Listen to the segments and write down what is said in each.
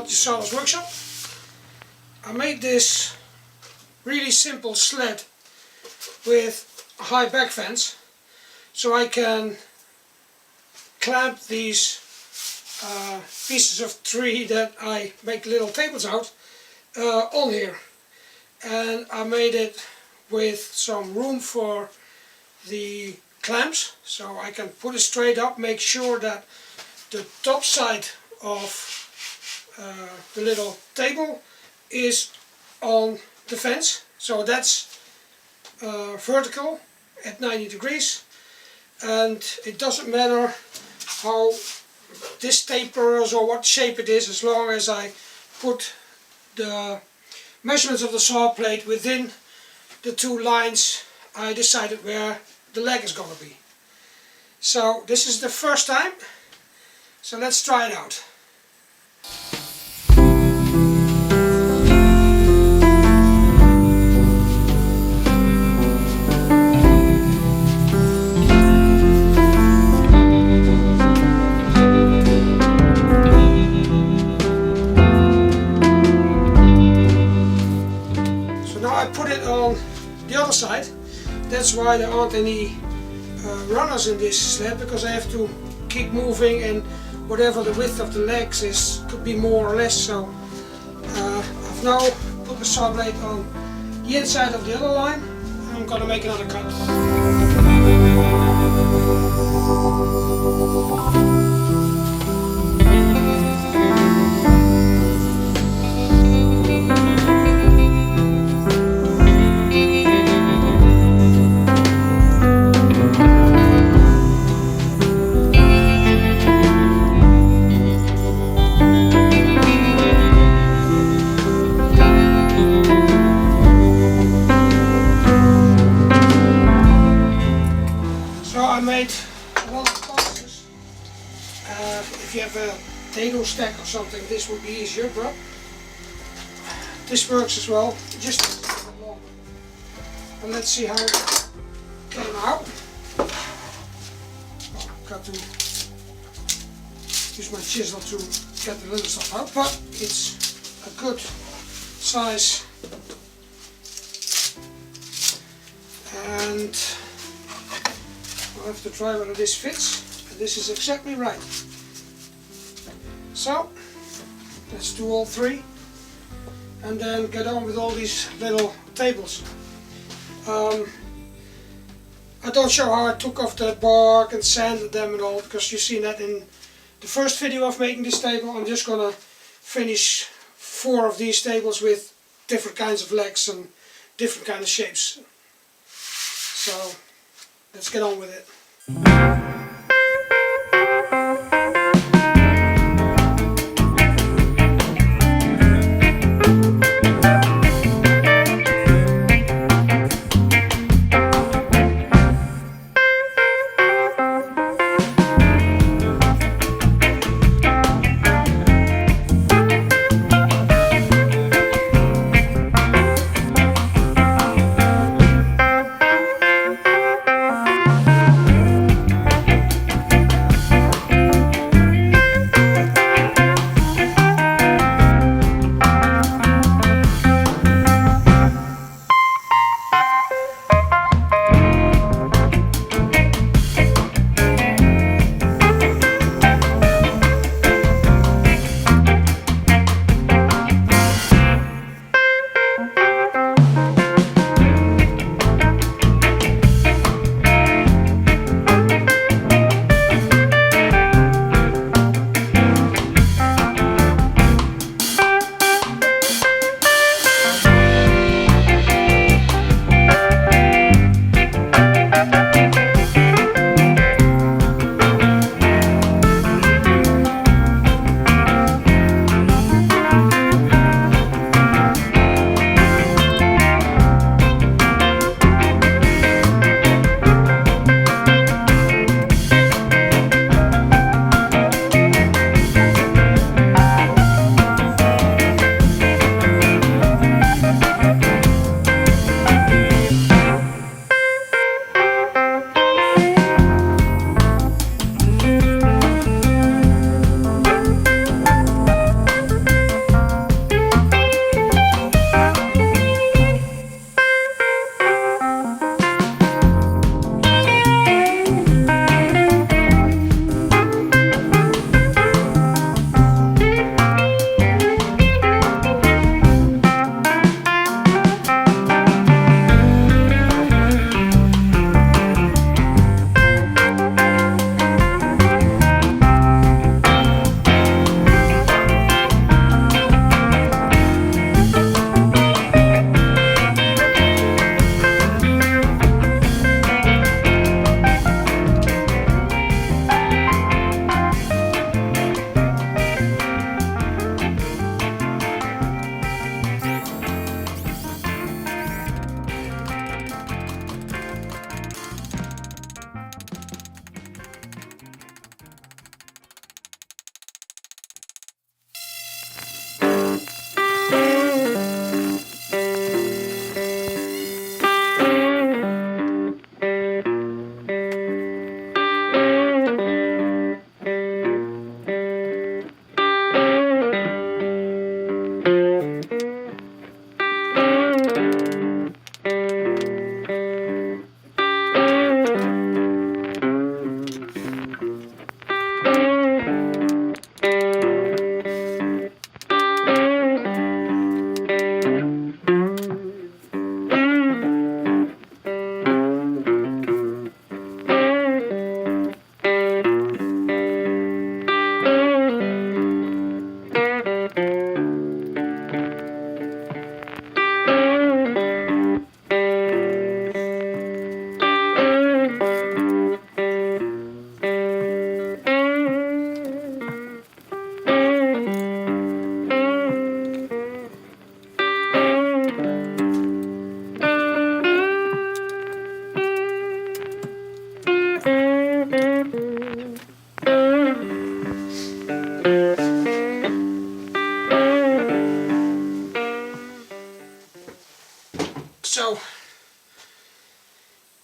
Just Sawdust workshop. I made this really simple sled with a high back fence, so I can clamp these pieces of tree that I make little tables out on here. And I made it with some room for the clamps, so I can put it straight up, make sure that the top side of the little table is on the fence, so that's vertical at 90 degrees, and it doesn't matter how this tapers or what shape it is, as long as I put the measurements of the saw blade within the two lines I decided where the leg is going to be. So this is the first time, so let's try it out. I put it on the other side. That's why there aren't any runners in this sled, because I have to keep moving, and whatever the width of the legs is could be more or less. So I've now put the saw blade on the inside of the other line, and I'm going to make another cut. I made a lot of passes. If you have a potato stack or something, this would be easier, but this works as well. Just a bit longer. And let's see how it came out. Well, got to use my chisel to get the little stuff out, but it's a good size. And I'll have to try whether this fits, and this is exactly right. So let's do all three and then get on with all these little tables. I don't show how I took off the bark and sanded them and all, because you've seen that in the first video of making this table. I'm just gonna finish 4 of these tables with different kinds of legs and different kind of shapes. So let's get on with it.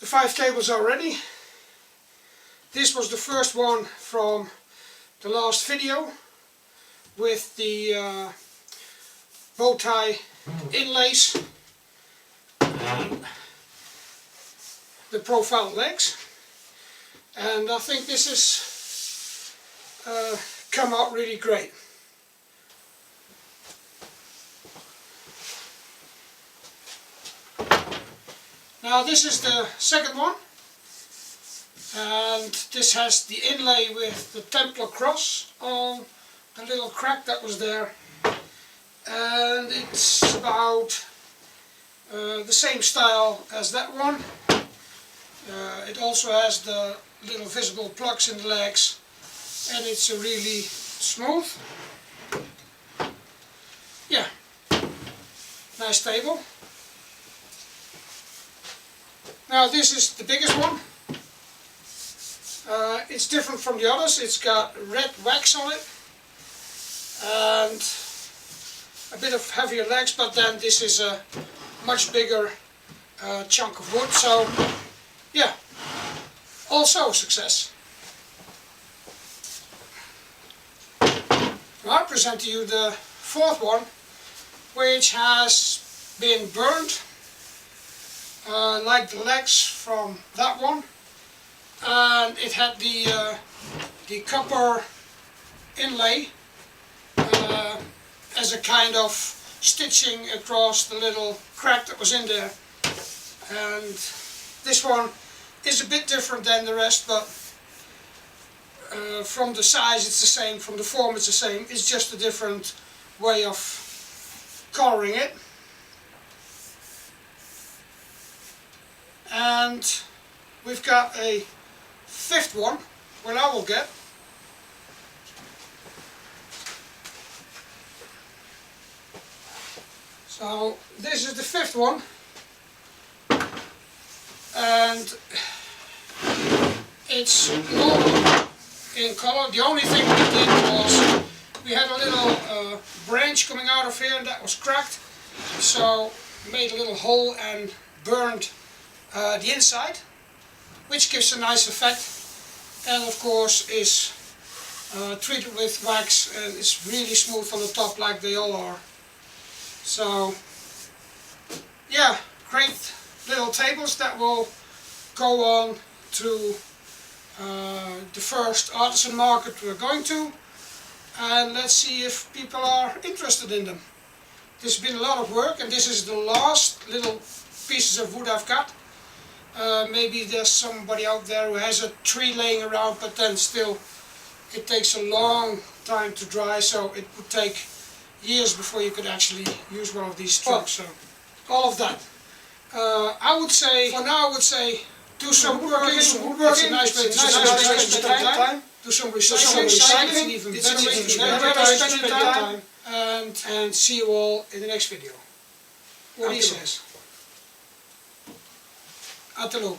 The 5 tables are ready. This was the first one from the last video with the bow tie inlays, the profile legs, and I think this has come out really great. Now this is the second one, and this has the inlay with the Templar cross on the little crack that was there, and it's about the same style as that one. It also has the little visible plugs in the legs, and it's a really smooth, yeah, nice table. Now this is the biggest one. It's different from the others. It's got red wax on it and a bit of heavier legs, but then this is a much bigger chunk of wood, so yeah, also a success. Now I present to you the fourth one, which has been burned like the legs from that one, and it had the copper inlay as a kind of stitching across the little crack that was in there. And this one is a bit different than the rest, but from the size it's the same, from the form it's the same, it's just a different way of coloring it. And we've got a fifth one, what I will get. So this is the fifth one, and it's normal in color. The only thing we did was we had a little branch coming out of here, and that was cracked, so made a little hole and burned the inside, which gives a nice effect, and of course is treated with wax, and it's really smooth on the top like they all are. So yeah, great little tables that will go on to the first artisan market we're going to, and let's see if people are interested in them. This has been a lot of work, and this is the last little pieces of wood I've got. Maybe there's somebody out there who has a tree laying around, but then still it takes a long time to dry, so it would take years before you could actually use one of these trucks. So all of that. I would say, for now I would say, do some woodworking, it's a nice way to spend time. Do some recycling, even better way to spend time. And see you all in the next video. What he says. Até logo.